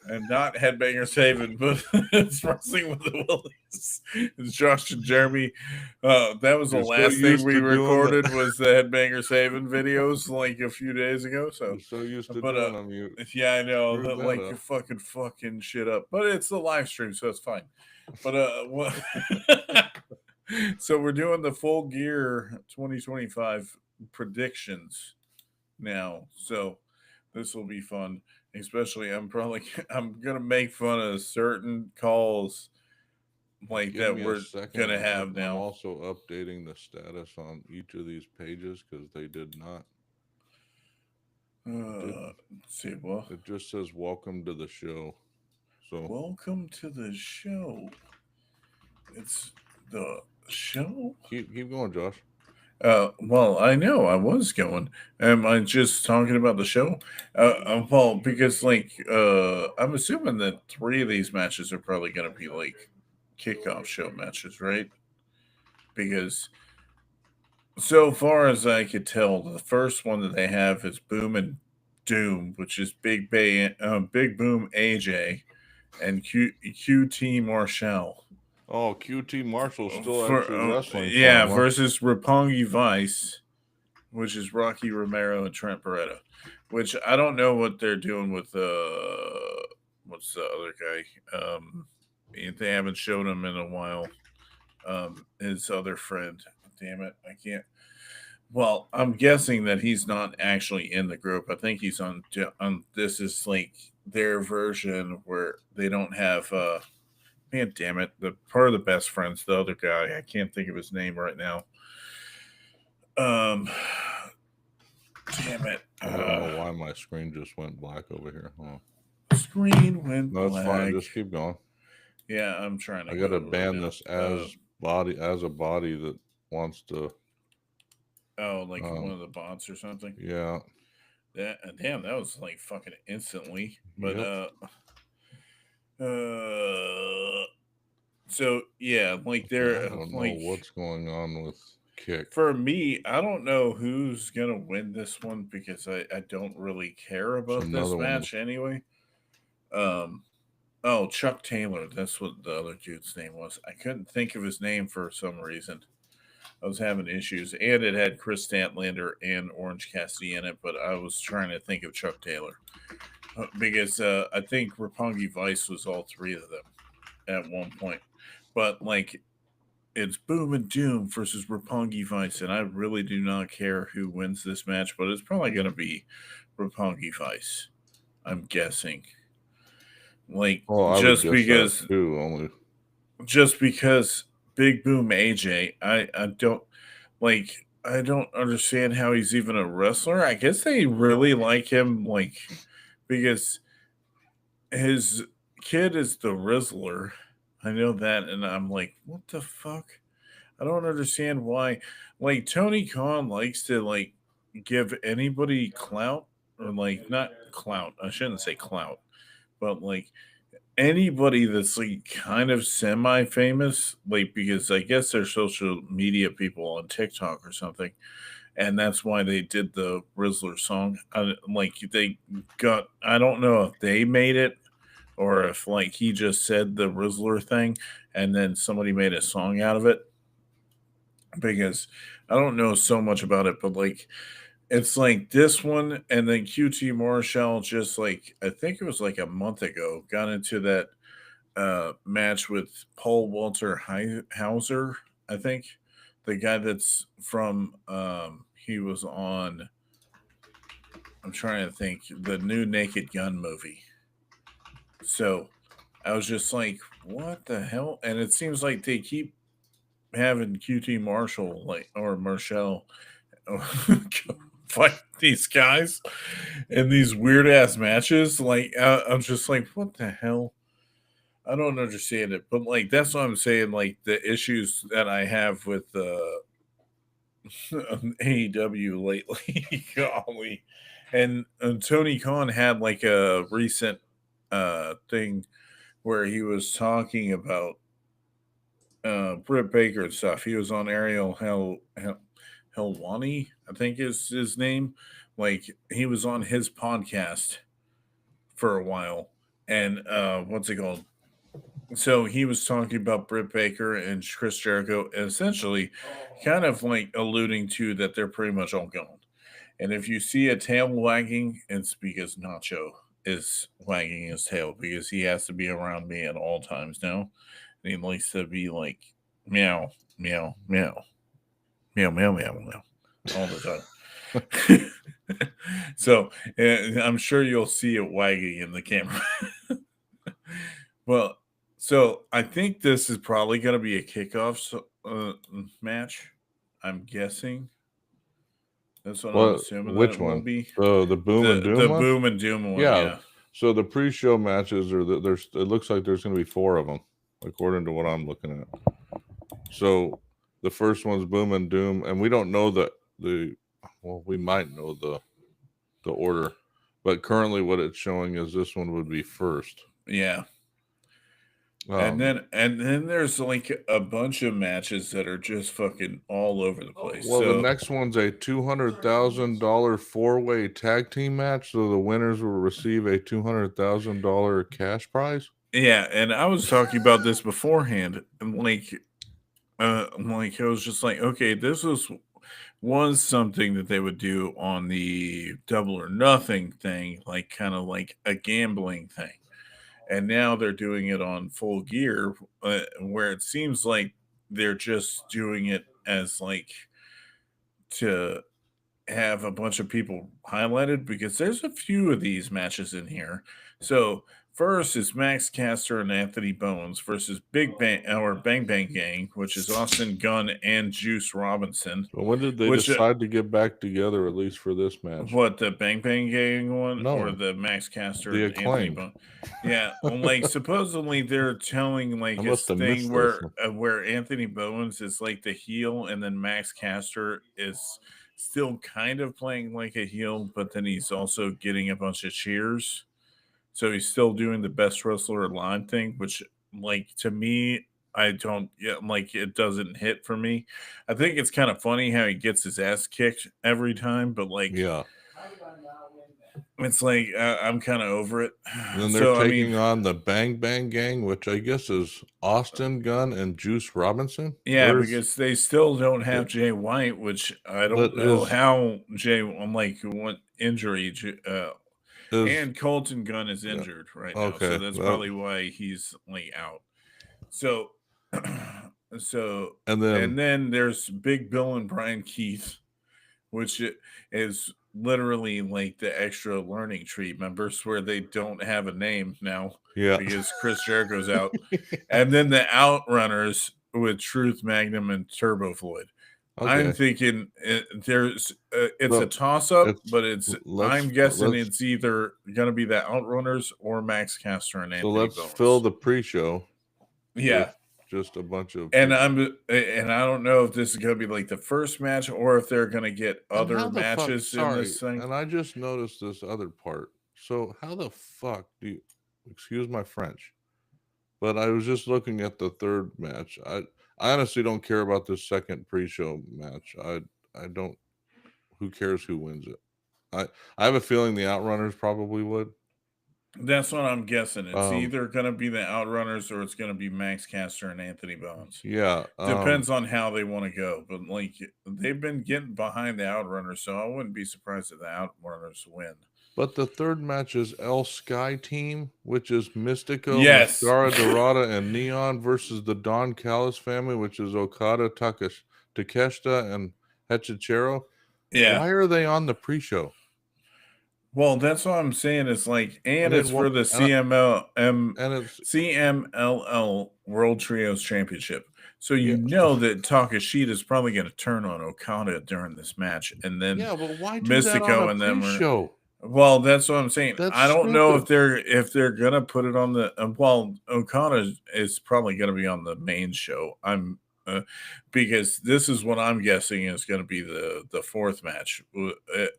and not Headbanger Saving, but it's Wrestling with the Willies. It's Josh and Jeremy. That was the You're so last thing used we to doing the recorded was the Headbanger Saving videos like a few days ago. So, you're so used to but doing them. You yeah, I know screwed that that like up. you're fucking shit up, but it's the live stream, so it's fine. But what? So we're doing the Full Gear 2025 predictions now. So this will be fun. Especially, I'm gonna make fun of certain calls like Give that me a we're second. gonna have I'm now. also updating the status on each of these pages because they did not. Did Let's see. Well, it just says welcome to the show. So welcome to the show. It's the show. keep going, Josh. Well, I know I was going. Am I just talking about the show? Well, because I'm assuming that 3 of these matches are probably going to be like kickoff show matches, right? Because so far as I could tell, the first one that they have is Boom and Doom, which is Big Boom AJ and QT Marshall. Oh, QT Marshall's still actually wrestling for Yeah, him, huh? versus Roppongi Vice, which is Rocky Romero and Trent Beretta. Which I don't know what they're doing with what's the other guy? They haven't shown him in a while. His other friend. Damn it, I can't. Well, I'm guessing that he's not actually in the group. I think he's on. This is like their version where they don't have. Man, damn it! The part of the best friends, the other guy. I can't think of his name right now. Um, damn it! I don't know why my screen just went black over here. Huh. Screen went No, it's fine. black. Just keep going. Yeah, I'm trying to I go gotta to it right ban now. this as a body that wants to. Oh, like one Um, of the bots or something. yeah. Damn, that was like fucking instantly. But Yep. so yeah, like Yeah, I they're don't know like what's going on with Kick. for me, I don't know who's gonna win this one because I don't really care It's about another this one. match anyway. Um, oh, Chuck Taylor, that's what the other dude's name was. I couldn't think of his name for some reason. I was having issues, and it had Chris Statlander and Orange Cassidy in it, but I was trying to think of Chuck Taylor because I think Roppongi Vice was all 3 of them at one point. But like it's Boom and Doom versus Roppongi Vice, and I really do not care who wins this match, but it's probably going to be Roppongi Vice. I'm guessing, like Oh, I would just guess that because, too. Only just because Big Boom AJ, I don't like. I don't understand how he's even a wrestler. I guess they really like him, like because his kid is the Rizzler. I know that, and I'm like, what the fuck? I don't understand why. Like Tony Khan likes to like give anybody clout or like not clout. I shouldn't say clout, but like anybody that's like kind of semi-famous, like because I guess they're social media people on TikTok or something, and that's why they did the Rizzler song. Like they got. I don't know if they made it or if like he just said the Rizzler thing and then somebody made a song out of it because I don't know so much about it, but like it's like this one and then QT Marshall just like I think it was like a month ago got into that match with Paul Walter Hauser, I think. The guy that's from he was on I'm trying to think the new Naked Gun movie. So I was just like, what the hell? And it seems like they keep having QT Marshall like or Marshall fight these guys in these weird ass matches. Like I'm just like, what the hell? I don't understand it, but like that's what I'm saying. Like the issues that I have with AEW lately, golly, and Tony Khan had like a recent thing where he was talking about Britt Baker and stuff. He was on Helwani, I think is his name. Like he was on his podcast for a while, and what's it called? So he was talking about Britt Baker and Chris Jericho, essentially, kind of like alluding to that they're pretty much all gone. And if you see a tail wagging, it's because Nacho is wagging his tail because he has to be around me at all times now. And he likes to be like meow, meow, meow, meow, meow, meow, meow all the time. So I'm sure you'll see it wagging in the camera. Well, so I think this is probably going to be a kickoff match. I'm guessing. That's what I'm What? assuming that Which it will one? be. The Boom and Doom The one? Boom and Doom one, Yeah. yeah. So the pre-show matches are there's. It looks like there's going to be 4 of them, according to what I'm looking at. So the first one's Boom and Doom, and we don't know the. Well, we might know the order, but currently what it's showing is this one would be first. Yeah. And then there's like a bunch of matches that are just fucking all over the place. Well, so the next one's a $200,000 4-way tag team match, so the winners will receive a $200,000 cash prize. yeah, and I was talking about this beforehand, and like I was just like, okay, this was something that they would do on the Double or Nothing thing, like kind of like a gambling thing. And now they're doing it on Full Gear, where it seems like they're just doing it as like to have a bunch of people highlighted because there's a few of these matches in here. So first is Max Caster and Anthony Bones versus Big Bang or Bang Bang Gang, which is Austin Gunn and Juice Robinson. So when did they Which decide to get back together, at least for this match? what, the Bang Bang Gang one or No, the Max Caster the and Anthony Acclaimed. Bones? Yeah, like supposedly they're telling like I his must have thing missed this one. where Anthony Bones is like the heel and then Max Caster is still kind of playing like a heel, but then he's also getting a bunch of cheers. So he's still doing the best wrestler alive thing, which like to me, I don't like it doesn't hit for me. I think it's kind of funny how he gets his ass kicked every time, but like Yeah. it's like I'm kind of over it. And then they're So I mean, taking on the Bang Bang Gang, which I guess is Austin Gunn and Juice Robinson. yeah, because they still don't have Jay White, which I But don't know how Jay. I'm like, what injury? And Colton Gunn is injured right now, so okay. that's Well, probably why he's like out. So, so and and then then there's Big Bill and Brian Keith, which is literally like the extra learning tree members where they don't have a name now yeah. because Chris Jericho's out, and then the Outrunners with Truth Magnum and Turbo Floyd. I'm Okay. thinking there's it's a So toss up, it's but I'm guessing let's it's either going to be the Outrunners or Max Caster and Anthony Bones. fill the pre-show Yeah, with just a bunch of and people. I don't know if this is going to be like the first match or if they're going to get And other how the fuck? matches in Sorry, this thing. and I just noticed this other part. So how the fuck do you? Excuse my French, but I was just looking at the third match. I honestly don't care about this second pre-show match. I don't. Who cares who wins it? I have a feeling the Outrunners probably would. That's what I'm guessing. It's Um, either going to be the Outrunners or it's going to be Max Caster and Anthony Bones. yeah. Depends on how they want to go, but like they've been getting behind the Outrunners, so I wouldn't be surprised if the Outrunners win. But the third match is El Sky Team, which is Mystico, Yes. Mascara Dorada, and Neon versus the Don Callis family, which is Okada, Takeshita, and Hechichero. Yeah. Why are they on the pre-show? Well, that's what I'm saying. It's like, and it's for the it's CMLL World Trios Championship. So you Yeah. know that Takeshita is probably going to turn on Okada during this match, and then yeah, but why do that on Mystico a and them are. pre-show? Well, that's what I'm saying. That's I don't know stupid. if they're gonna put it on the. Well, Okada is probably gonna be on the main show. Because this is what I'm guessing is going to be the fourth match,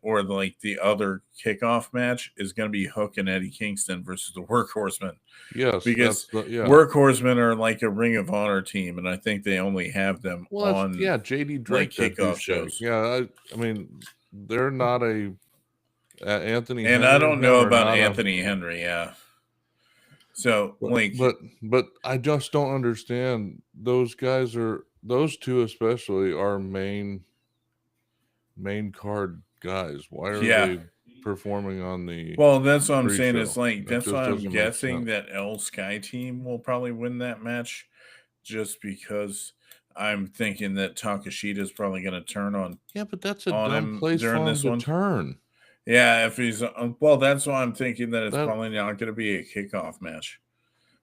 or like the other kickoff match is going to be Hook and Eddie Kingston versus the Workhorsemen. Yes, Because yeah. Workhorsemen are like a Ring of Honor team, and I think they only have them on JD Drake, like kickoff shows. Yeah, I mean they're not a Anthony and Henry I don't know about Anthony Henry. Yeah, So but I just don't understand. Those guys are, those two especially, are main card guys. Why are yeah. they performing on the Well, that's what I'm saying. It's pre-show? like That that's why just I'm doesn't make guessing sense. that L Sky Team will probably win that match, just because I'm thinking that Takashita is probably going to turn Yeah, but that's a on dumb him place during for him this to one. turn. Yeah, if he's well, that's why I'm thinking that it's That probably not going to be a kickoff match,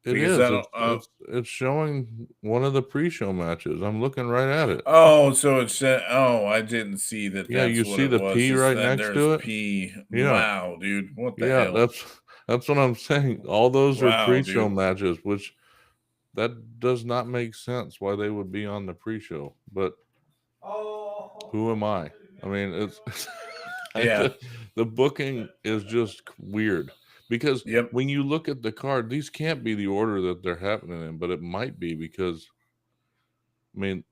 it because is. I don't. It's showing one of the pre-show matches. I'm looking right at it. Oh, so it said. Oh, I didn't see that. Yeah, That's you what see it the was. P Is right that next there's to it? P? Yeah. Wow, dude, what the Yeah, hell? that's what I'm saying. All those are Wow, pre-show dude. matches, which that does not make sense why they would be on the pre-show. But who am I? I mean, it's Yeah. the booking is just weird because Yep. when you look at the card, these can't be the order that they're happening in, but it might be because, I mean,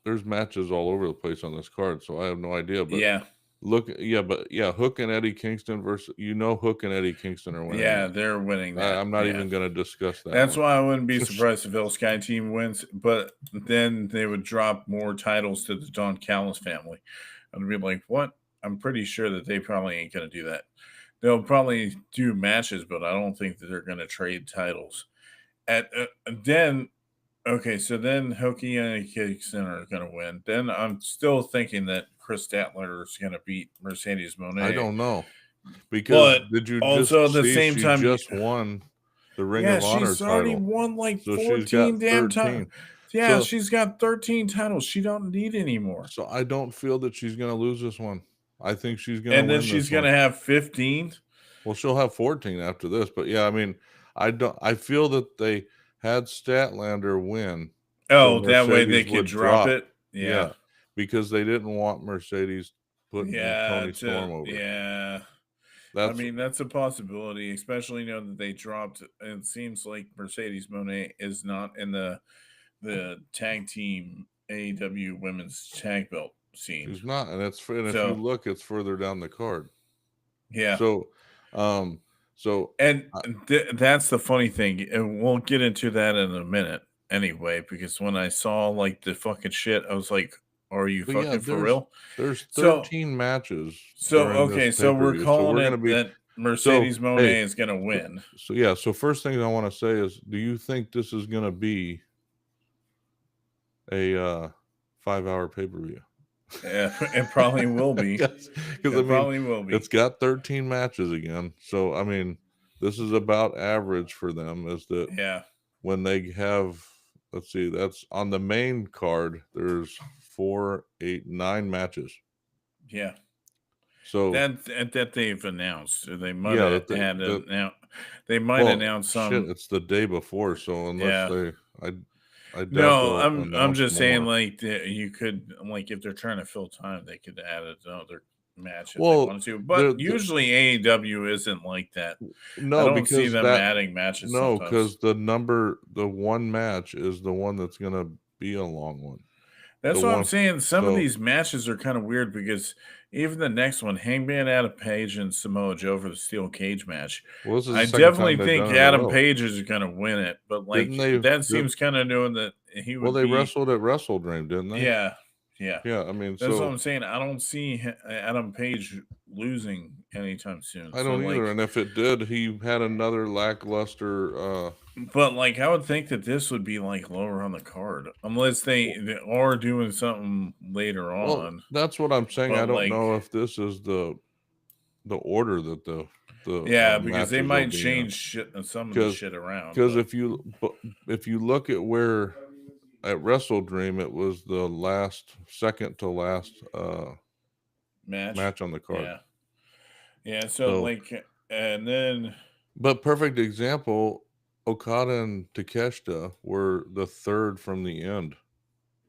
there's matches all over the place on this card, so I have no idea. But Yeah. Hook and Eddie Kingston versus, Hook and Eddie Kingston are winning Yeah, that. they're winning that. I'm not Yeah. even going to discuss that That's one. why I wouldn't be surprised if El Sky Team wins, but then they would drop more titles to the Don Callis family. I'd be like, what? I'm pretty sure that they probably ain't going to do that. They'll probably do matches, but I don't think that they're going to trade titles. Then, okay, so then Hokey and Kingston are going to win. Then I'm still thinking that Chris Statler is going to beat Mercedes Moné. I don't know. Because But did you just also at the see same she time, just won the Ring yeah, of Honor she's already title? won like So she's 14 got damn times. 13. Yeah, So she's got 13 titles. She don't need any more. so I don't feel that she's going to lose this one. I think she's going to And then win she's this going to one. have 15. Well, she'll have 14 after this, but yeah, I mean, I feel that they had Statlander win so Oh, that way they Mercedes could would drop drop. it. Yeah. Yeah, because they didn't want Mercedes putting Yeah, Tony Storm over. yeah. I That's mean, that's a possibility, especially knowing that they dropped. It seems like Mercedes Monet is not in the tag team AEW women's tag belt scene. she's not, and if you So, look, it's further down the card. yeah. So, um, so And I, that's the funny thing, and we'll get into that in a minute anyway, because when I saw like the fucking shit, I was like, "Are you but yeah, fucking for real?" there's So, 13 matches so during this okay, so pay per we're view, so calling we're gonna it be that so. Mercedes Hey, Monet is going to win. so first thing I want to say is, do you think this is gonna be a 5-hour pay per view? Yeah, it probably will be. Because I It mean, probably will be. it's got 13 matches again. So I mean, this is about average for them. Is that Yeah, when they have, let's see, that's on the main card. There's 4, 8, 9 matches. yeah. So That they've announced. They might yeah, have had they might well, announce shit, some. it's the day before. So unless Yeah. I doubt No, they'll I'm announce just saying more. like you could, like, if they're trying to fill time, they could add another match if they Well, wanted to. But the usually AEW isn't like that. I no, don't see because them that adding matches no, sometimes. because the one match is the one that's gonna be a long one. The That's what I'm one, saying. Some of so these matches are kind of weird because even the next one, Hangman Adam Page and Samoa Joe for the steel cage match, well, this is I the second time definitely they've think done it in a Adam row. Page is going to win it. But Didn't like they? that seems kind of knowing that he Well, would they be. wrestled at Wrestle Dream, didn't they? Yeah, yeah. Yeah, I mean, That's what so I'm saying. I don't see Adam Page losing anytime soon. I So don't either. like, And if it did, he had another lackluster. but like, I would think that this would be like lower on the card unless they are doing something later Well, on. that's what I'm saying. I But don't like, know if this is the order that the yeah, because they matches will might be in. change some of the Because shit around. because But if you look at where at Wrestle Dream, it was the second to last match, match on the card. yeah, yeah. So So, like, and then but perfect example, Okada and Takeshita were the third from the end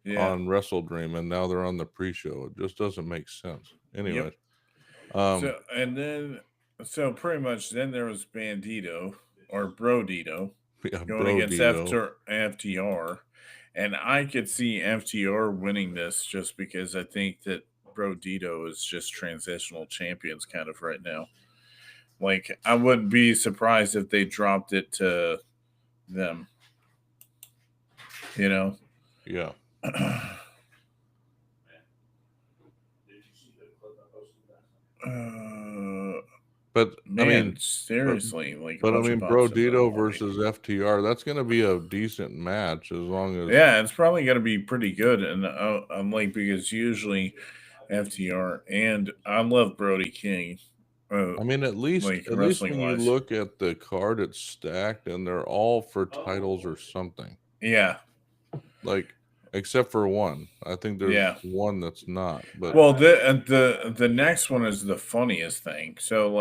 yeah, on Wrestle Dream, and now they're on the pre-show. It just doesn't make sense. yep. Anyways, So pretty much then there was Bandito or Brodito yeah, going Bro against Dito. FTR, and I could see FTR winning this just because I think that Brodito is just transitional champions kind of right now. Like I wouldn't be surprised if they dropped it to them. You know. Yeah. But I Man, mean, but, seriously, like a but I bunch of mean, boxers. Brodito versus FTR, that's going to be a decent match as long as. Yeah, it's probably going to be pretty good, and I'm like because usually FTR and I love Brody King. I mean, at least Like when wrestling you wise. look at the card, it's stacked, and they're all for titles or something. Yeah. Like, except for one, I think there's one that's not. But well, the next one is the funniest thing. So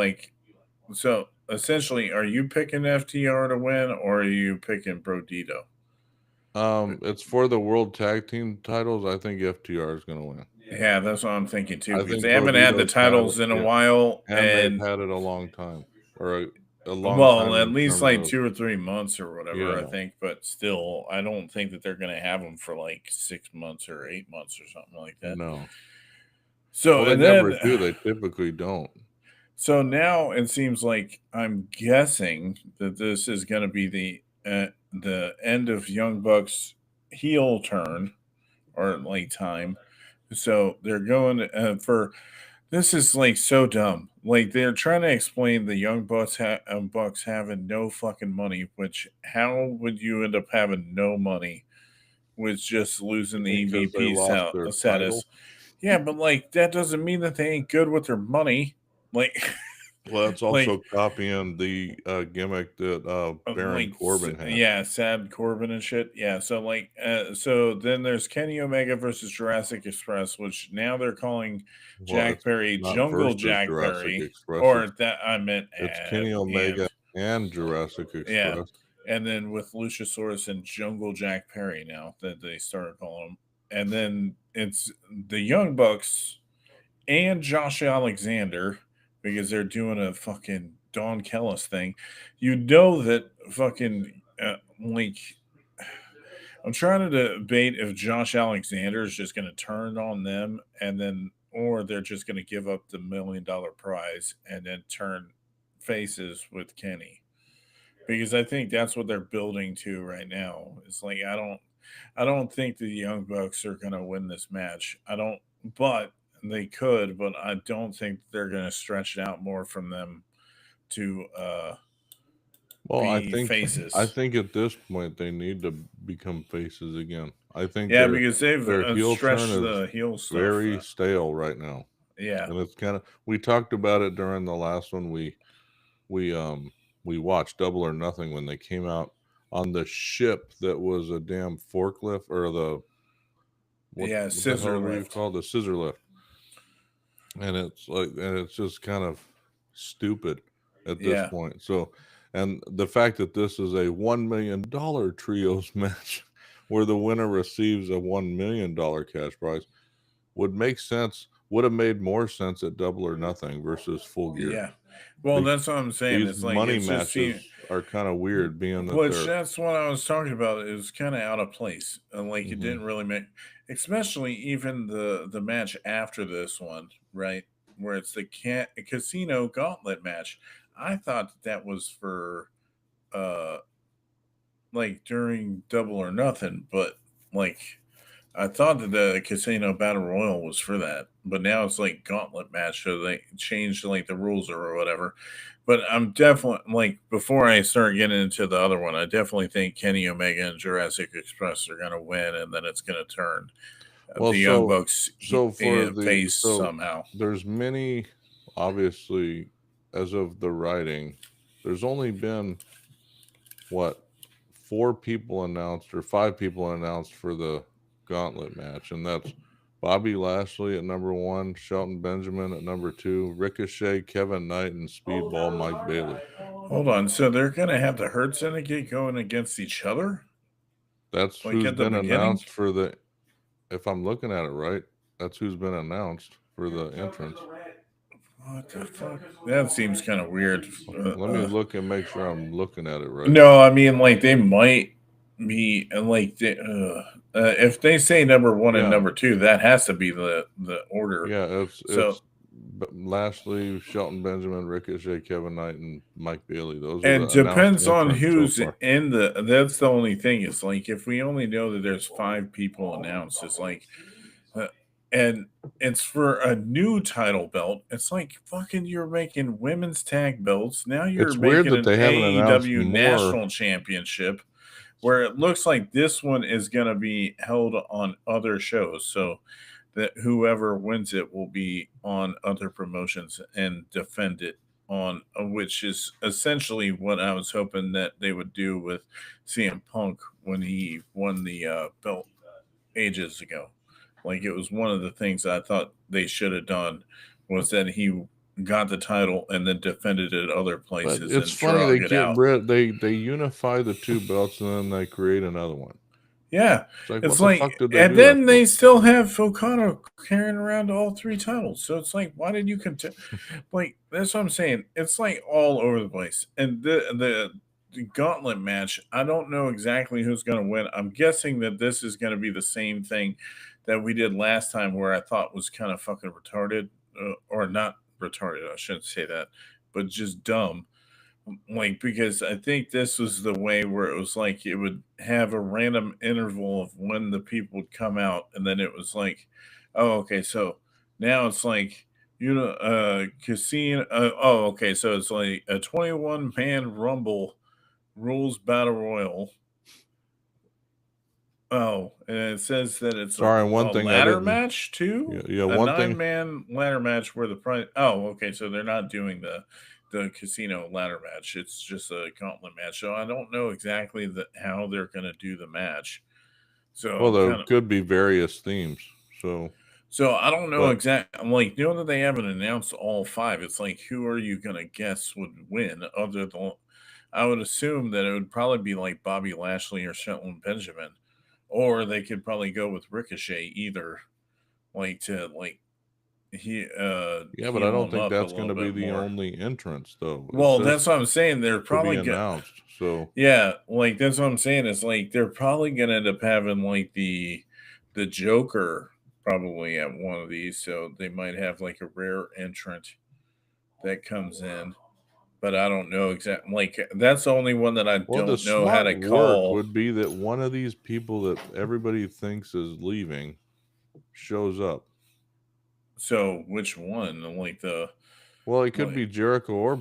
essentially, are you picking FTR to win, or are you picking Brodito? It's for the World Tag Team titles. I think FTR is going to win. Yeah, that's what I'm thinking too. I Because think they haven't had the Brodito's had titles it, in a yeah, while, and they've had it a long time, or a long well, time at in least terms like of 2 or 3 months or whatever, I yeah. think. But still, I don't think that they're going to have them for like 6 months or 8 months or something like that. No. So Well, they and never then do. They typically don't. so now it seems like I'm guessing that this is going to be the end of Young Bucks heel turn or like time. So they're going for this is like so dumb. Like they're trying to explain the Young Bucks having no fucking money. Which how would you end up having no money with just losing the Because they EVP lost their title. status? Yeah, but like that doesn't mean that they ain't good with their money. Like. Well, that's like also copying the gimmick that Baron Corbin had. yeah, Sad Corbin and shit. Yeah, so like so then there's Kenny Omega versus Jurassic Express, which now they're calling Well, Jack it's Perry not Jungle versus Jack Jurassic Perry, Express. or that I meant It's Kenny Omega and Jurassic Express. yeah, and then with Luchasaurus and Jungle Jack Perry now that they started calling him, and then it's the Young Bucks and Josh Alexander because they're doing a fucking Don Kellis thing. You know that fucking like I'm trying to debate if Josh Alexander is just going to turn on them and then or they're just going to give up the $1 million prize and then turn faces with Kenny. Because I think that's what they're building to right now. It's like I don't think the Young Bucks are going to win this match. I don't but they could, but I don't think they're going to stretch it out more from them to well, I be think faces. I think at this point they need to become faces again. I think yeah, because they've their heel stretched turn the is heel stuff. very stale right now. Yeah, And it's kind of we talked about it during the last one we watched Double or Nothing when they came out on the ship that was a damn forklift or the what the hell were you called, the scissor lift, and it's just kind of stupid at this point. So, and the fact that this is a $1 million trios match where the winner receives a $1 million cash prize would make sense. Would have made more sense at Double or Nothing versus Full Gear. Yeah. Well, that's what I'm saying. These It's like money it's matches are kind of weird, being that which they're. that's what I was talking about. It was kind of out of place, and like it Mhm. didn't really make, especially even the match after this one, right, where it's the casino gauntlet match. I thought that was for, like during Double or Nothing, but like I thought that the Casino Battle Royal was for that, but now it's like Gauntlet match, so they changed like the rules or whatever. But I'm definitely like before I start getting into the other one, I definitely think Kenny Omega and Jurassic Express are gonna win, and then it's gonna turn Well, the Young Bucks face somehow. there's many, obviously, as of the writing, there's only been what 4 people announced or 5 people announced for the gauntlet match, and that's Bobby Lashley at number 1, Shelton Benjamin at number 2, Ricochet, Kevin Knight, and Speedball Mike Bailey. Hold on, so they're gonna have the Hurt Syndicate going against each other? That's Like who's at the been beginning? announced for the. If I'm looking at it right, that's who's been announced for the entrance. What the fuck? That seems kind of weird. Let me look and make sure I'm looking at it right. No, I mean like they might be like if they say number 1 and Yeah. number 2, that has to be the order. Yeah, So it's Lashley, Shelton Benjamin, Ricochet, Kevin Knight, and Mike Bailey. Those are It the announced depends on entrants so who's far. in the. That's the only thing. It's like if we only know that there's 5 people announced, it's like, and it's for a new title belt. It's like fucking you're making women's tag belts. Now you're It's weird making that an they haven't announced AEW more. national championship where it looks like this one is going to be held on other shows. So that whoever wins it will be on other promotions and defend it on, which is essentially what I was hoping that they would do with CM Punk when he won the belt ages ago. Like it was one of the things I thought they should have done was that he got the title and then defended it other But places it's and funny they drug it get out. rid. They unify the 2 belts and then they create another one. Yeah, It's like, it's what the like, fuck did they and do that then for? they still have Okada carrying around all 3 titles. So it's like, why did you continue? Like that's what I'm saying. It's like all over the place. And the gauntlet match, I don't know exactly who's going to win. I'm guessing that this is going to be the same thing that we did last time, where I thought was kind of fucking retarded, or not retarded. I shouldn't say that, but just dumb, like because I think this was the way where it was like it would have a random interval of when the people would come out, and then it was like, oh, okay, so now it's like casino. Oh, okay, so it's like a 21-man rumble rules battle royal. Oh, and it says that it's a, Sorry, one a thing I ladder didn't. match too. Yeah, A one thing. 9-man ladder match where the price. Oh, okay. So they're not doing the casino ladder match. It's just a gauntlet match. So I don't know exactly how they're going to do the match. So Well, I'm there kind of. could be various themes. So I don't know But exactly. I'm like, you know that they haven't announced all 5. It's like, who are you going to guess would win? Other than, I would assume that it would probably be like Bobby Lashley or Shelton Benjamin, or they could probably go with Ricochet either, like to like yeah, but I heal don't him think up a that's going little to be bit the more. only entrance, though. It Well, says that's what I'm saying. They're to be probably announced. So yeah, like that's what I'm saying. It's like they're probably gonna end up having like the Joker probably at one of these, so they might have like a rare entrant that comes in. But I don't know exactly. Like that's the only one that I well, the don't know how smart to work call. would be that one of these people that everybody thinks is leaving shows up. So which one? Like the Well, it could like be Jericho or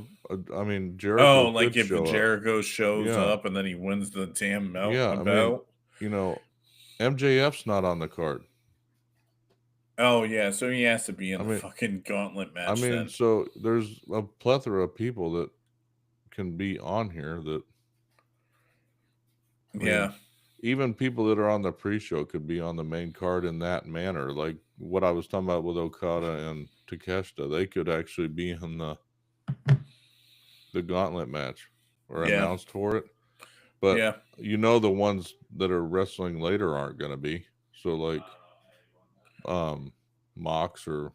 I mean Jericho oh, like could if show up. Jericho shows Yeah. up and then he wins the damn Yeah, I mean, belt. you know, MJF's not on the card. Oh yeah, so he has to be in I the mean fucking gauntlet I match mean, then. so there's a plethora of people that can be on here that I mean, Yeah, even people that are on the pre-show could be on the main card in that manner. Like what I was talking about with Okada and Takeshita, they could actually be in the gauntlet match or yeah, announced for it. But yeah, the ones that are wrestling later aren't going to be. So like um Mox or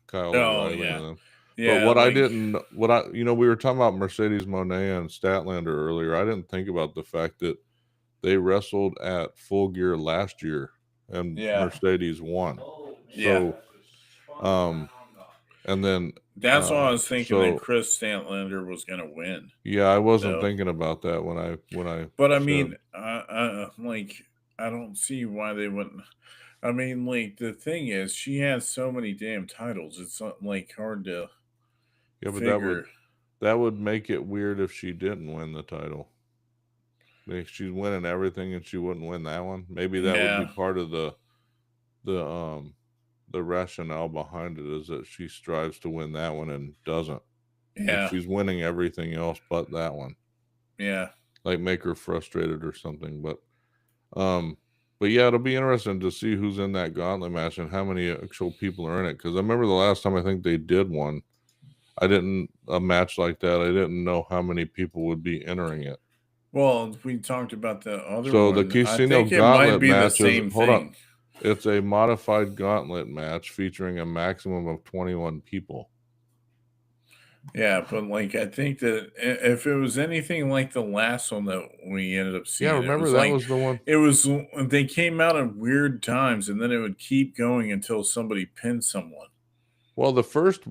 Kyle oh O'Reilly and yeah, them. But yeah. Like we were talking about Mercedes Monet and Statlander earlier. I didn't think about the fact that they wrestled at Full Gear last year and yeah, Mercedes won. yeah. So, and then, That's why I was thinking that so Chris Stantlander was gonna win. yeah, I wasn't Though, thinking about that when I but I mean, said, like I don't see why they wouldn't. I mean, like the thing is, she has so many damn titles. It's not like hard to yeah, but figure. that would make it weird if she didn't win the title. If she's winning everything and she wouldn't win that one, maybe that would be Yeah, part of the the rationale behind it is that she strives to win that one and doesn't. Like yeah, she's winning everything else but that one. yeah. Like make her frustrated or something. Um but yeah, it'll be interesting to see who's in that gauntlet match and how many actual people are in it. Because I remember the last time I think they did one, I didn't a match like that. I didn't know how many people would be entering it. Well, we talked about the other So the one. I Casino think it might Gauntlet be the match is same hold on. thing. It's a modified gauntlet match featuring a maximum of 21 people. Yeah, but like I think that if it was anything like the last one that we ended up Yeah, seeing, it remember was that like was the one. it was they came out at weird times and then it would keep going until somebody pinned someone. Well, the first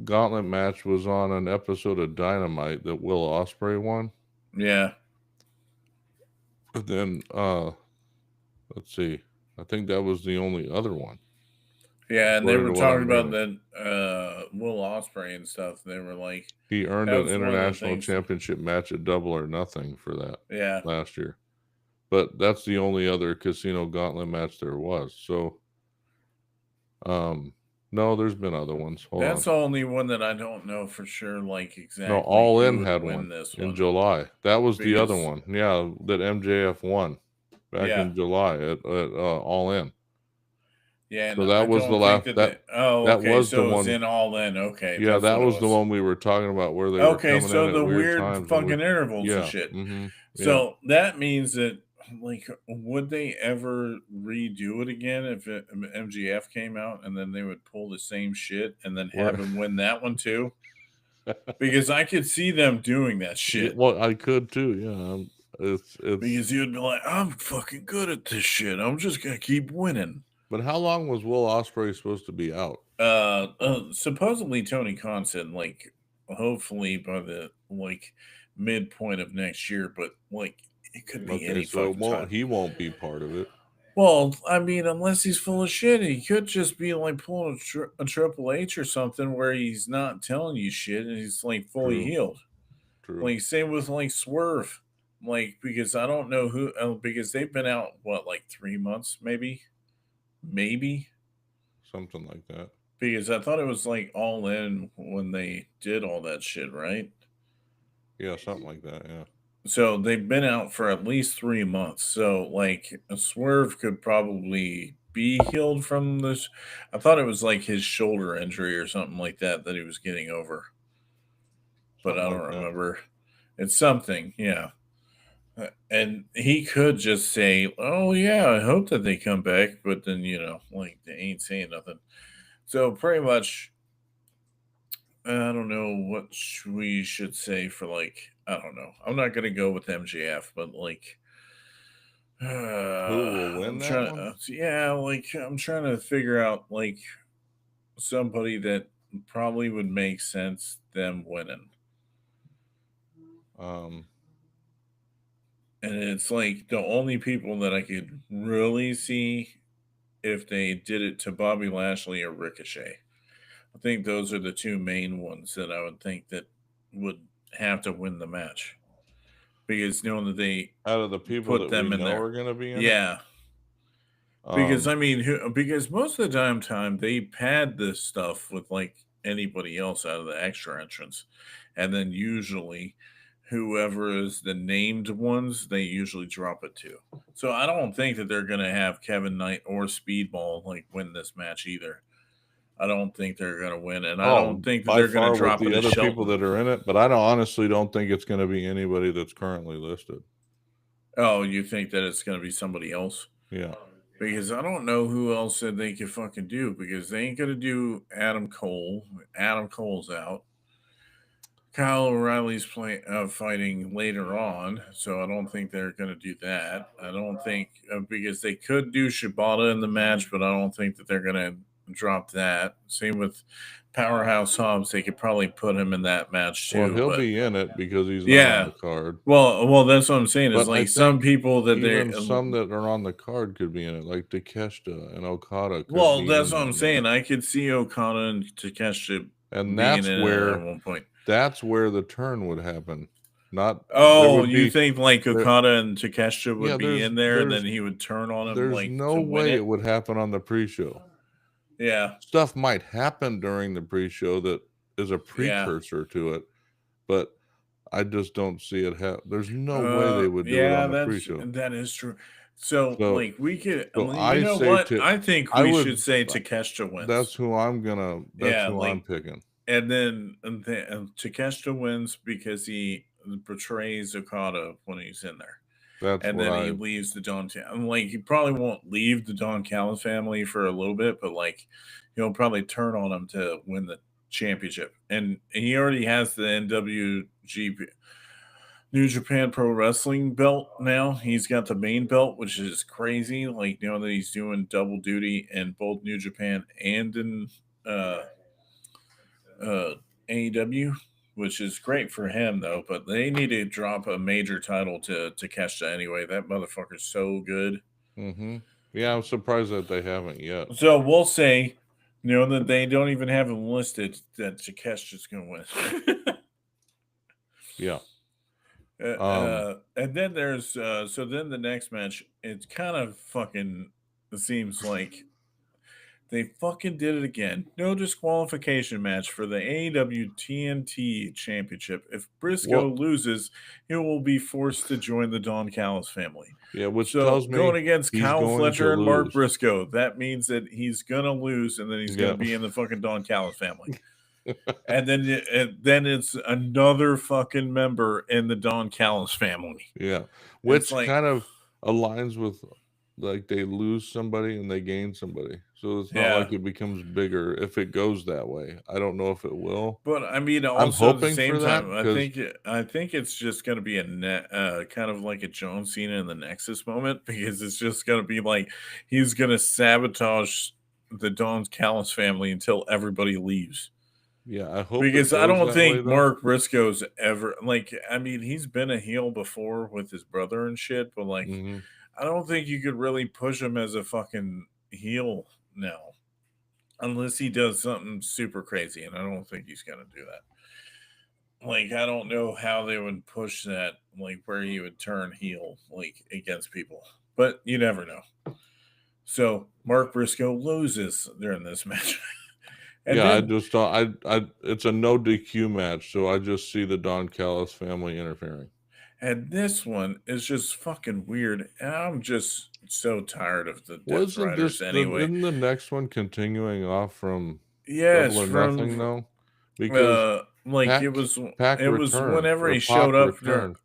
gauntlet match was on an episode of Dynamite that Will Ospreay won. Yeah. But then, let's see, I think that was the only other one. Yeah, and they According were to what talking I'm about reading. that Will Ospreay and stuff. They were like, He earned that an was one of the international things. championship match at Double or Nothing for that Yeah. last year. But that's the only other casino gauntlet match there was. So, no, there's been other ones. Hold That's on. the only one that I don't know for sure, like No, exactly All who In would had win one this in one. July. That was the other Because one. Yeah, that MJF won back yeah, in July at All In. yeah, and So I that was the don't think last that that they. Oh, that okay, was the so it was one. in All In. Okay, Yeah, that's that what it was the was. one we were talking about where they were Okay, coming in so at the weird weird times and fucking intervals and yeah, shit. yeah. So that means that, like, would they ever redo it again if MGF came out and then they would pull the same shit and then have Where him win that one too? Because I could see them doing that yeah, shit. well, I could too. Yeah, it's. Because he would be like, I'm fucking good at this shit. I'm just gonna keep winning. But how long was Will Ospreay supposed to be out? Supposedly Tony Khan said like hopefully by the like midpoint of next year, but like it could be Okay, any so fucking time. he won't be part of it. Well, I mean, unless he's full of shit, he could just be like pulling a Triple H or something where he's not telling you shit and he's like fully True, healed. true. Like same with like Swerve, like because I don't know who because they've been out what like 3 months maybe Something like that. because I thought it was like All In when they did all that shit, right? Yeah, something like that. Yeah. So they've been out for at least 3 months. So like a Swerve could probably be healed from this. I thought it was like his shoulder injury or something like that he was getting over, but Something I like don't that. remember. It's something, yeah. And he could just say, "Oh yeah, I hope that they come back," but then like they ain't saying nothing. So pretty much, I don't know what we should say for like I don't know. I'm not gonna go with MJF, but like Who will win I'm that trying. one? Yeah, like I'm trying to figure out like somebody that probably would make sense them winning, Um, and it's like the only people that I could really see if they did it to Bobby Lashley or Ricochet. I think those are the two main ones that I would think that would have to win the match because knowing that they out of the people put that we them in know there. are going to be in it, Yeah, because um, I mean, because most of the time they pad this stuff with like anybody else out of the extra entrance, and then usually whoever is the named ones, they usually drop it to. So I don't think that they're gonna have Kevin Knight or Speedball like win this match either. I don't think they're gonna win, and I don't oh, think that by they're gonna far with drop it the to other people Shelton. that are in it, but I don't honestly don't think it's going to be anybody that's currently listed. Oh, you think that it's gonna be somebody else? Yeah. Because I don't know who else that they could fucking do because they ain't gonna do Adam Cole. Adam Cole's out. Kyle O'Reilly's fighting later on, so I don't think they're gonna do that. I don't think because they could do Shibata in the match, but I don't think that they're gonna drop that. Same with Powerhouse Hobbs; they could probably put him in that match Well, too. he'll But be in it because he's not on yeah, the card. well, that's what I'm saying is But I like some think people that they even some that are on the card could be in it, like Takeshita and Okada could well, be that's in what that I'm match. saying. I could see Okada and Takeshita And being in it at one point. that's where the turn would happen. Not there Oh, would you be think like there Okada and Takeshita would yeah, be there's in there, and there's then he would turn on him there's like no to win way it it? would happen on the pre-show. Yeah, Stuff might happen during the pre-show that is a yeah, precursor to it, but I just don't see it there's no way they would do it on yeah. the pre-show. That is true. So, So like, we could. so You I know say what? to I think I we should would say Takeshita wins. that's Yeah, who I'm like, picking. and then Takeshita wins because he portrays Okada when he's in there. That's And what then he I leaves the Don. Like he probably won't leave the Don Callis family for a little bit, but like he'll probably turn on him to win the championship. And he already has the NWGP New Japan Pro Wrestling belt now. He's got the main belt, which is crazy. Like that he's doing double duty in both New Japan and in AEW, which is great for him though. But they need to drop a major title to Takeshita anyway. That motherfucker's so good. Mm-hmm. Yeah, I'm surprised that they haven't yet. So we'll say, that they don't even have him listed. That Takeshita's going to win. Yeah. And then there's so then the next match, it's kind of fucking seems like they fucking did it again. No disqualification match for the AEW TNT Championship. If Briscoe Well, loses, he will be forced to join the Don Callis family. yeah, which So tells going me against he's Kyle going to Fletcher and Mark lose. Briscoe, that means that he's gonna lose, and then he's Yeah. gonna be in the fucking Don Callis family. And then it's another fucking member in the Don Callis family. Yeah, It's which like, kind of aligns with like they lose somebody and they gain somebody. So it's not yeah. like it becomes bigger if it goes that way. I don't know if it will. But I mean, I'm also at the hoping same for that time, because I think it's just going to be a kind of like a John Cena in the Nexus moment, because it's just going to be like he's going to sabotage the Don Callis family until everybody leaves. yeah, I hope it Because I goes don't that way think though. Mark Briscoe's ever like. I mean, he's been a heel before with his brother and shit, but like, Hmm. I don't think you could really push him as a fucking heel now, unless he does something super crazy, and I don't think he's going to do that. Like, I don't know how they would push that, like where he would turn heel, like against people, but you never know. So Mark Briscoe loses during this match, and Yeah, I then just don't. I it's a no DQ match, so I just see the Don Callis family interfering. and this one is just fucking weird. And I'm just so tired of the Death Wasn't Riders this the anyway. isn't the next one continuing off from Yes, Double or Nothing from though? Because like Pack Pack it was returned whenever or he showed Pac up during, returned.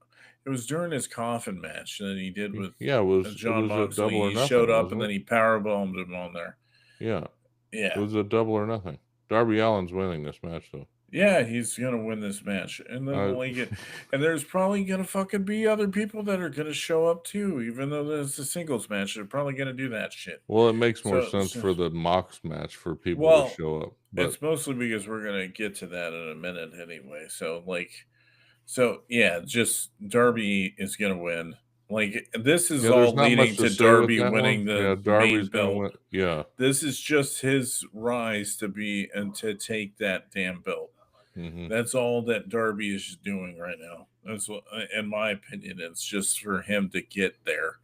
it was during his coffin match that he did with Yeah, it John was a Moxley. Double or He showed Nothing, up and wasn't then it? he powerbombed him on there. Yeah, it Yeah. was a Double or Nothing. Darby Allin's winning this match though. Yeah, he's gonna win this match. And then Uh, like it, and there's probably gonna fucking be other people that are gonna show up too, even though there's a singles match. They're probably gonna do that shit. well, it makes more So, sense for the Mox match for people to well, show up, but it's mostly because we're gonna get to that in a minute anyway. So yeah, just Darby is gonna win. Like, this is yeah, there's all not much leading to to say with Darby that one. winning Yeah, the main Darby's gonna belt. win. Yeah. This is just his rise to be and to take that damn belt. Hmm. That's all that Darby is doing right now. That's what, in my opinion, it's just for him to get there.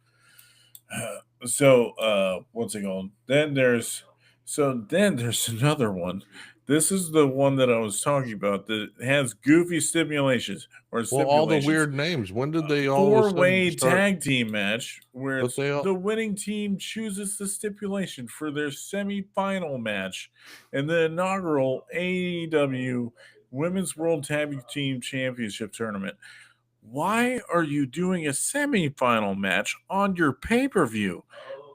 What's it called? Then there's another one. This is the one that I was talking about that has goofy stipulations or Well, all the stipulations. weird names. When did they all of a sudden Four-way start? tag team match where But it's they all the winning team chooses the stipulation for their semi-final match in the inaugural AEW Women's World Tag Team Championship tournament. Why are you doing a semi-final match on your pay-per-view?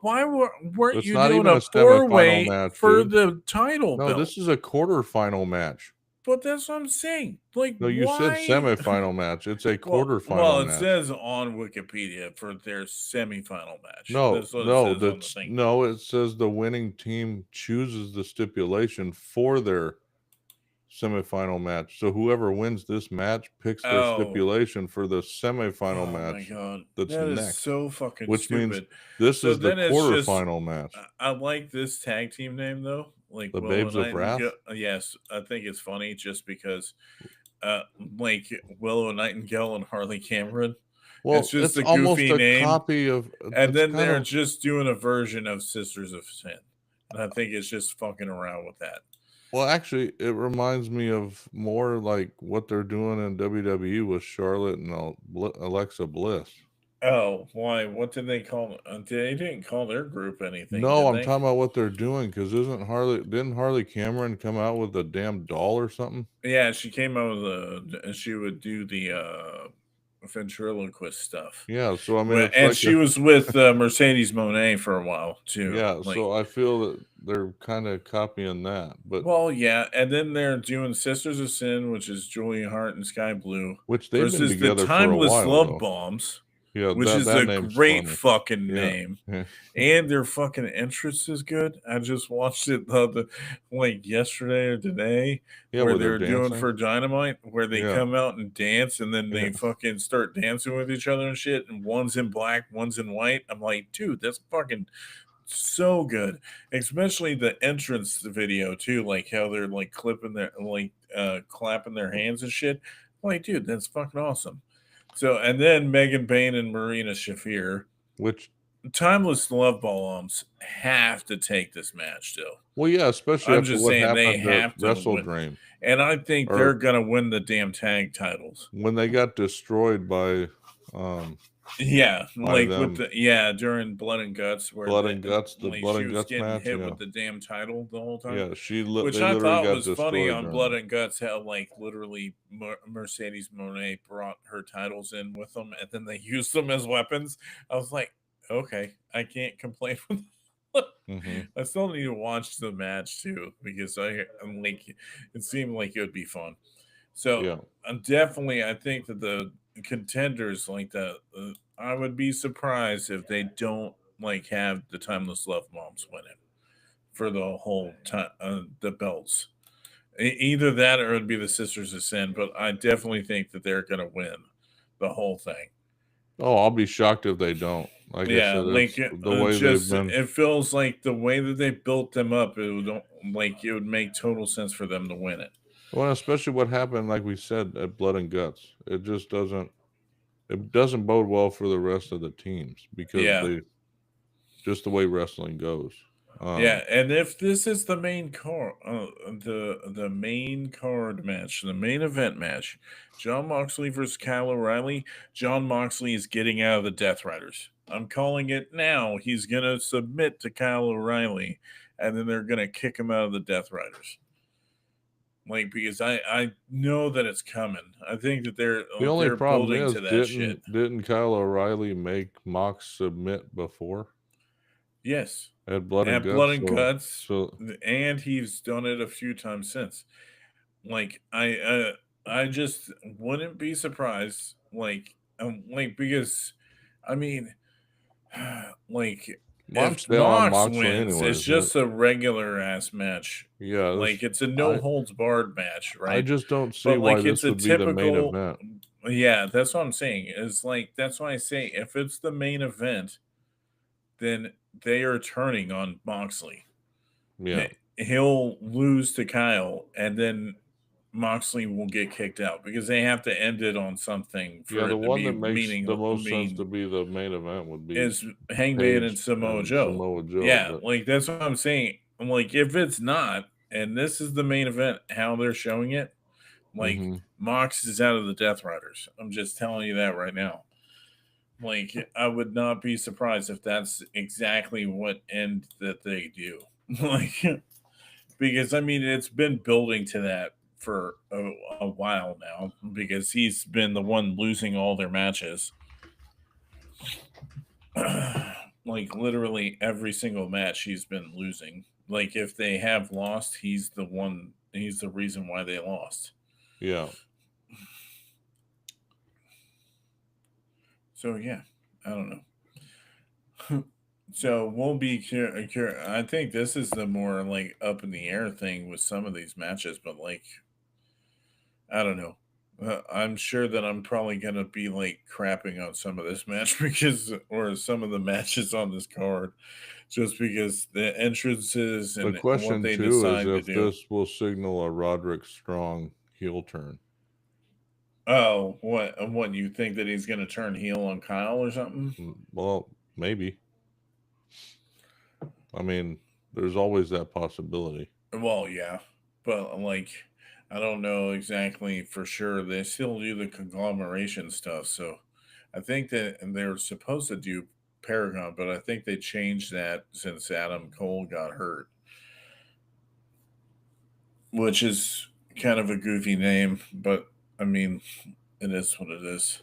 Why weren't It's you not doing even a a semifinal four-way match, for dude. the title No, belt? this is a quarterfinal match. But that's what I'm saying. Like, No, you said why? semifinal match. It's a Well, quarterfinal it match. says on Wikipedia for their semi-final match. No, That's what it no, says on the that's thing. no, it says the winning team chooses the stipulation for their semifinal match. So whoever wins this match picks their Oh, stipulation for the semifinal oh my match god, that's that is next, so fucking which means stupid. this So is the then it's just, quarterfinal match. I like this tag team name though, like The Willow Babes of Nightingale. Wrath. Yes, I think it's funny just because, uh, like Willow Nightingale and Harley Cameron. It's Well, just it's a almost goofy a name, copy of and it's then kind they're of just doing a version of Sisters of Sin, and I think it's just fucking around with that. well, actually, it reminds me of more like what they're doing in WWE with Charlotte and Alexa Bliss. Oh, why? What did they call? They didn't call their group anything, No, did I'm they? talking about what they're doing because didn't Harley Cameron come out with a damn doll or something? Yeah, she came out with she would do the ventriloquist stuff. Yeah, so I mean, it's And like she a was with Mercedes Monet for a while too. yeah. Like, So I feel that they're kind of copying that, but well, yeah, and then they're doing Sisters of Sin, which is Julia Hart and Sky Blue which they've been versus the together for a Timeless while Love though. Bombs. Yeah, which is that a name's great funny. fucking Yeah. name. Yeah. And their fucking entrance is good. I just watched it like yesterday or today, Yeah, where where they're they're doing dancing. for Dynamite, where they Yeah. come out and dance, and then Yeah. they fucking start dancing with each other and shit. And one's in black, one's in white. I'm like, dude, that's fucking so good, especially the entrance video too, like how they're like clipping their clapping their hands and shit. Like, dude, that's fucking awesome. So, and then Megan Bain and Marina Shafir, Which timeless love bombs, have to take this match still. well, yeah, especially I'm after just what saying they happened at have to Wrestle win, Dream, and I think they're or gonna win the damn tag titles. when they got destroyed by Yeah, like with them. the during Blood and Guts, where Blood and Guts, the like Blood she and was Guts getting match, hit yeah. with the damn title the whole time, Yeah, which they I literally thought got was funny destroyed on during Blood that. and Guts, how like literally Mercedes Monet brought her titles in with them, and then they used them as weapons. I was like, okay, I can't complain. Mhm. I still need to watch the match too, because I'm like, it seemed like it would be fun. So Yeah. definitely, I think that the contenders like that, I would be surprised if they don't like have the Timeless Love Moms win it for the whole time, the belts. Either that or it'd be the Sisters of Sin, but I definitely think that they're going to win the whole thing. Oh, I'll be shocked if they don't. Like I Yeah, said, like it's the way they've just been. it feels like the way that they built them up, it would like it would make total sense for them to win it. Well, especially what happened, like we said, at Blood and Guts. It just doesn't. It doesn't bode well for the rest of the teams because Yeah, they just the way wrestling goes. yeah, and if this is the main card, the main card match, the main event match, John Moxley versus Kyle O'Reilly, John Moxley is getting out of the Death Riders. I'm calling it now. He's gonna submit to Kyle O'Reilly, and then they're gonna kick him out of the Death Riders. Like, because I know that it's coming. I think that The only they're problem building is, to that shit. didn't Kyle O'Reilly make Mox submit before Yes, at Blood and at Blood Guts? and Guts, So and he's done it a few times since. Like I just wouldn't be surprised. Like because I mean, like if I'm still on Mox Moxley wins, it's anyways. just a regular ass match. Yeah, Like it's a no I holds barred match, I right? just don't see But why like it's this a would be the main typical, event. yeah, that's what I'm saying. It's like that's why I say if it's the main event, then they are turning on Moxley. Yeah. He'll lose to Kyle, and then Moxley will get kicked out because they have to end it on something Yeah, for the it to one be that makes meaning. the I most sense to mean, be the main event would be is Hangman and Paige Samoa and Joe. Samoa Joe, Yeah, but like that's what I'm saying. I'm like, if it's not, and this is the main event, how they're showing it, like mhm. Mox is out of the Death Riders. I'm just telling you that right now. Like, I would not be surprised if that's exactly what end that they do. Like, because I mean, it's been building to that for a while now because he's been the one losing all their matches. Like, literally every single match he's been losing. Like, if they have lost, he's the reason why they lost. Yeah. So, yeah, I don't know. So we'll be I think this is the more like up in the air thing with some of these matches, but like I don't know. I'm sure that I'm probably gonna be like crapping on some of this match because, or some of the matches on this card, just because the entrances The and what question they too is decide to if do. this will signal a Roderick Strong heel turn. Oh, what you think that he's gonna turn heel on Kyle or something? Well, maybe. I mean, there's always that possibility. Well, yeah, but like, I don't know exactly for sure. They still do the conglomeration stuff, so I think that they're supposed to do Paragon, but I think they changed that since Adam Cole got hurt, which is kind of a goofy name, but I mean, it is what it is.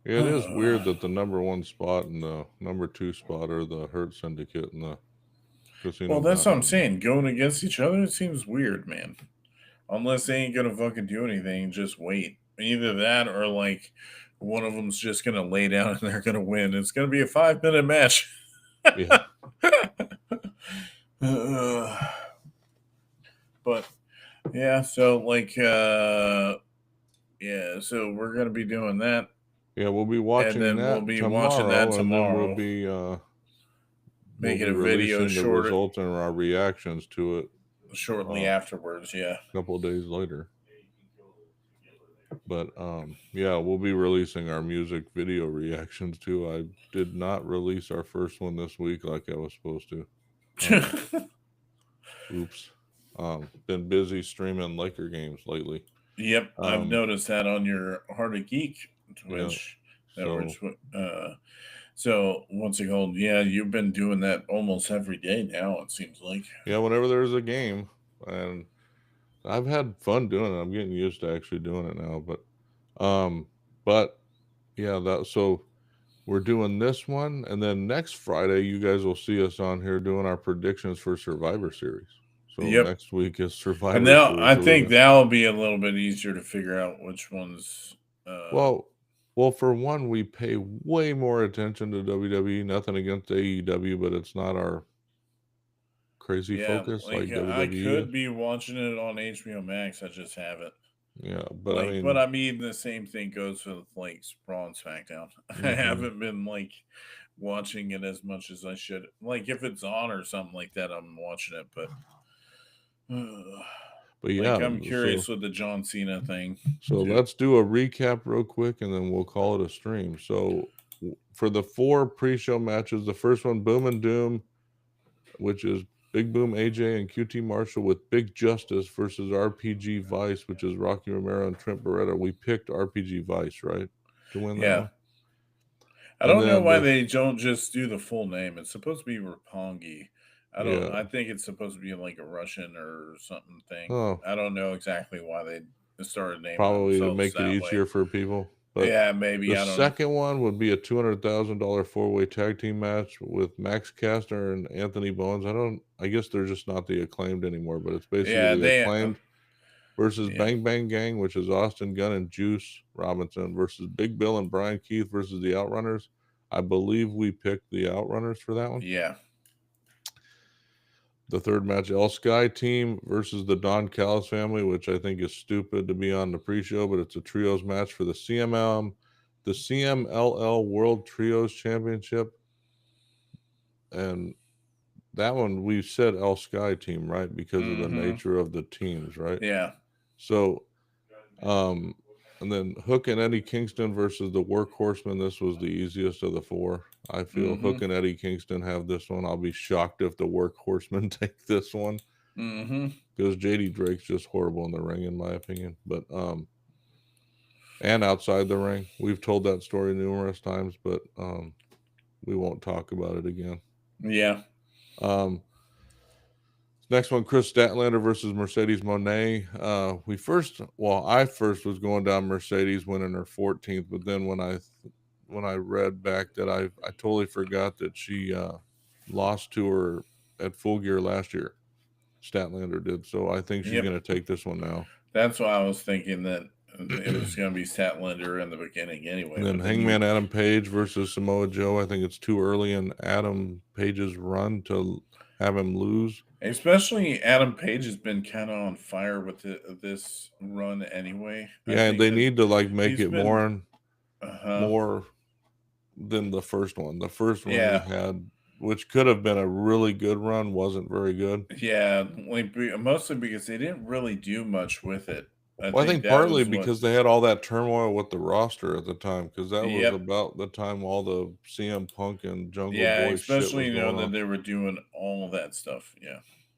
It is weird that the number one spot and the number two spot are the Hurt Syndicate and the Well, Casino that's what I'm Battle. saying. Going against each other, it seems weird, man. Unless they ain't gonna fucking do anything, just wait. Either that or like one of them's just going to lay down and they're going to win. It's going to be a 5-minute match. Yeah. But yeah, so like yeah, so we're going to be doing that. Yeah, we'll be And watching then we'll that be watching that tomorrow, and then tomorrow. we'll Making be a video releasing the results and our reactions to it shortly afterwards. Yeah. a couple of days later. But yeah, we'll be releasing our music video reactions too. I did not release our first one this week like I was supposed to. Oops. Been busy streaming Laker games lately. Yep, I've noticed that on your Heart of Geek Twitch. Yeah, So once again, yeah, you've been doing that almost every day now. It seems like. Yeah, whenever there's a game, and I've had fun doing it. I'm getting used to actually doing it now. But yeah, so we're doing this one, and then next Friday, you guys will see us on here doing our predictions for Survivor Series. So Yep. next week is Survivor and now Series. I think that'll be a little bit easier to figure out which ones. Well, for one, we pay way more attention to WWE. Nothing against AEW, but it's not our crazy focus like WWE I could is. be watching it on HBO Max. I just haven't. Yeah, but I mean, the same thing goes with like Raw and SmackDown. I haven't been like watching it as much as I should. Like if it's on or something like that, I'm watching it. But yeah, I'm curious with the John Cena thing. So let's do a recap real quick, and then we'll call it a stream. So for the 4 pre-show matches, the first one, Boom and Doom, which is Big Boom AJ and QT Marshall with Big Justice versus RPG Vice, which is Rocky Romero and Trent Beretta. We picked RPG Vice, right, to win that one. I don't know why they don't just do the full name. It's supposed to be Roppongi. I think it's supposed to be like a Russian or something thing. Oh. I don't know exactly why they started naming probably to themselves make it that easier way. for people. But yeah, maybe. The I don't second one would be a $200,000 4-way tag team match with Max Caster and Anthony Bowens. I guess they're just not the Acclaimed anymore, but it's basically the Acclaimed versus Bang Bang Gang, which is Austin Gunn and Juice Robinson versus Big Bill and Brian Keith versus the Outrunners. I believe we picked the Outrunners for that one. Yeah. The third match, El Sky Team versus the Don Callis family, which I think is stupid to be on the pre-show, but it's a trios match for the CMLL World Trios Championship. And that one, we said El Sky Team, right? Because of the nature of the teams, right? Yeah. So, and then Hook and Eddie Kingston versus the Workhorsemen. This was the easiest of the 4. I feel Hook and Eddie Kingston have this one. I'll be shocked if the Workhorsemen take this one. Because JD Drake's just horrible in the ring, in my opinion. But and outside the ring, we've told that story numerous times, but we won't talk about it again. Yeah. Next one, Chris Statlander versus Mercedes Moné. I first was going down Mercedes winning her 14th, but then when I read back that I totally forgot that she lost to her at Full Gear last year. Statlander did, so I think she's going to take this one now. That's why I was thinking that it was going to be Statlander in the beginning anyway. And then Hangman Adam Page versus Samoa Joe. I think it's too early in Adam Page's run to have him lose. Especially Adam Page has been kind of on fire with this run anyway. Yeah, and they need to make it more than the first one. The first one he had, which could have been a really good run, wasn't very good. Yeah, mostly because they didn't really do much with it. I think partly because they had all that turmoil with the roster at the time, because that was about the time all the CM Punk and Jungle Boy especially shit was going that on. they were doing all of that stuff.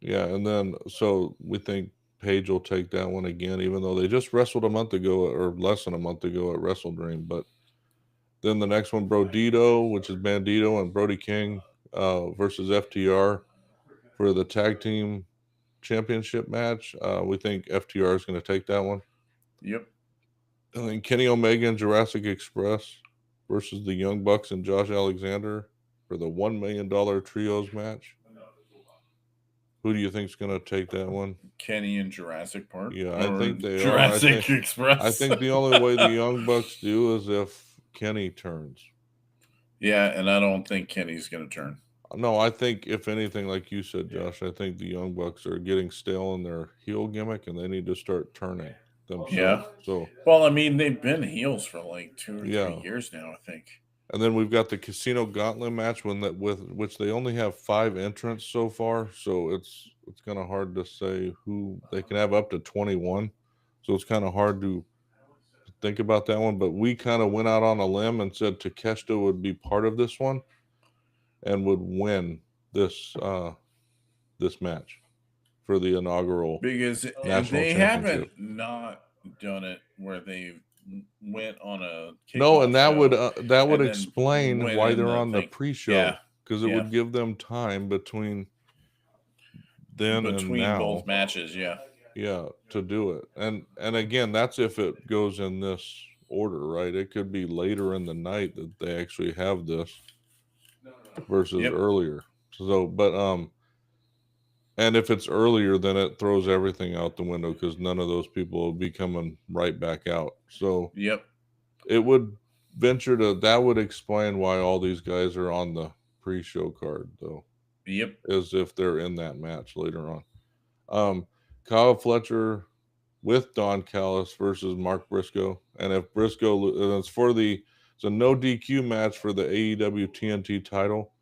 Yeah, and then so we think Page will take that one again, even though they just wrestled a month ago or less than a month ago at Wrestle Dream. But then the next one, Brodito, which is Bandito and Brody King versus FTR for the tag team championship match. We think FTR is going to take that one. Yep. And then Kenny Omega and Jurassic Express versus the Young Bucks and Josh Alexander for the $1 million trios match. Who do you think is going to take that one? Kenny and Jurassic Park. Yeah, I think they Jurassic Express. I think the only way the Young Bucks do is if Kenny turns. Yeah, and I don't think Kenny's going to turn. No, I think if anything, like you said, Josh, I think the Young Bucks are getting stale in their heel gimmick, and they need to start turning themselves. Yeah. So, well, I mean, they've been heels for like 2 or 3 Yeah. years now, I think. And then we've got the Casino Gauntlet match with which they only have 5 entrants so far, so it's kind of hard to say who they can have up to 21. So it's kind of hard to think about that one, but we kind of went out on a limb and said Takeshita would be part of this one and would win this match for the inaugural Because national they championship. haven't not done it where they went on a kickoff No, and that would and then explain went why in they're the on the thing. pre-show, Yeah, because it yeah. would give them time between then and between now. both matches. Yeah, Yeah, to do it. And again, that's if it goes in this order, right? It could be later in the night that they actually have this versus Yep. earlier. So, but and if it's earlier, then it throws everything out the window because none of those people will be coming right back out. So, Yep. it would venture to that would explain why all these guys are on the pre-show card, though. Yep. As if they're in that match later on. Kyle Fletcher with Don Callis versus Mark Briscoe, and if Briscoe, and it's a no DQ match for the AEW TNT title.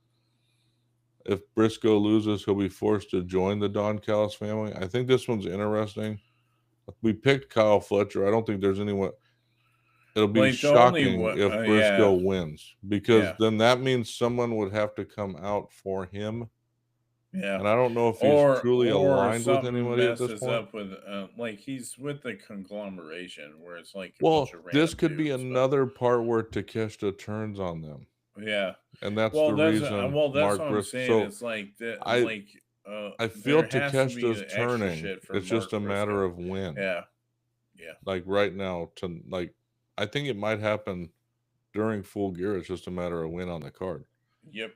If Briscoe loses, he'll be forced to join the Don Callis family. I think this one's interesting. We picked Kyle Fletcher. I don't think there's anyone. It'll be Like shocking if Briscoe wins, because Yeah. then that means someone would have to come out for him. Yeah, And I don't know if he's truly aligned with anybody at this messes point. up with like he's with the conglomeration where it's like a Well, bunch of random this could be dudes, but- another part where Takeshita turns on them. Yeah, And that's well, the that's reason what Mark I'm Briscoe. saying. So It's like I feel there has to be Takeshita's extra turning. shit for It's just a Mark matter Briscoe. of when. Yeah, yeah. Like right now, I think it might happen during Full Gear. It's just a matter of when on the card. Yep.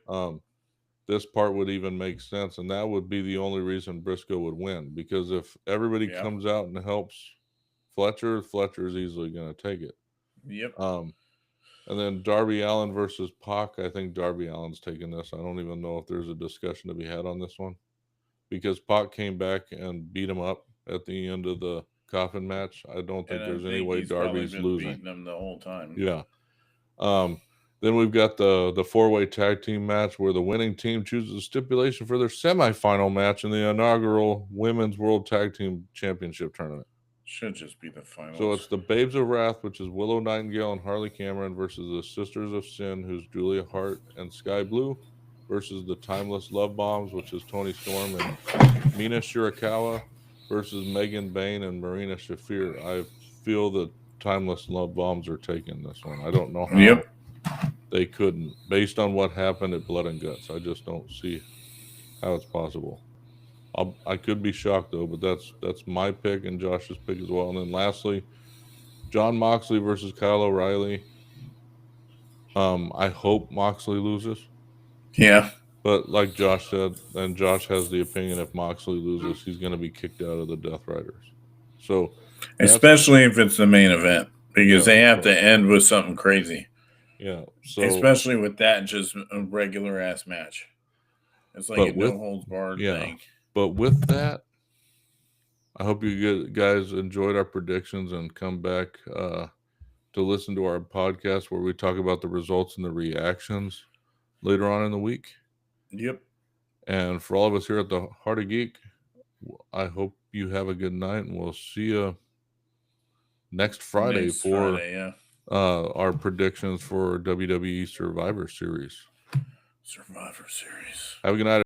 This part would even make sense, and that would be the only reason Briscoe would win, because if everybody comes out and helps Fletcher is easily going to take it. Yep. And then Darby Allin versus Pac. I think Darby Allin's taking this. I don't even know if there's a discussion to be had on this one, because Pac came back and beat him up at the end of the coffin match. I don't think there's any way Darby's losing. Beating him the whole time. Yeah. Then we've got the 4-way tag team match where the winning team chooses a stipulation for their semifinal match in the inaugural Women's World Tag Team Championship tournament. Should just be the finals. So it's the Babes of Wrath, which is Willow Nightingale and Harley Cameron, versus the Sisters of Sin, who's Julia Hart and Sky Blue, versus the Timeless Love Bombs, which is Tony Storm and Mina Shirakawa, versus Megan Bain and Marina Shafir. I feel the Timeless Love Bombs are taking this one. I don't know how they couldn't, based on what happened at Blood and Guts. I just don't see how it's possible. I could be shocked though, but that's my pick and Josh's pick as well. And then lastly, John Moxley versus Kyle O'Reilly. I hope Moxley loses. Yeah. But like Josh said, and Josh has the opinion, if Moxley loses, he's going to be kicked out of the Death Riders. So, especially if it's the main event, because they have to end with something crazy. Yeah. So, especially with that, just a regular ass match. It's like a no holds barred thing. But with that, I hope you guys enjoyed our predictions and come back to listen to our podcast where we talk about the results and the reactions later on in the week. Yep. And for all of us here at the Heart of Geek, I hope you have a good night, and we'll see you next Friday for our predictions for WWE Survivor Series. Survivor Series. Have a good night.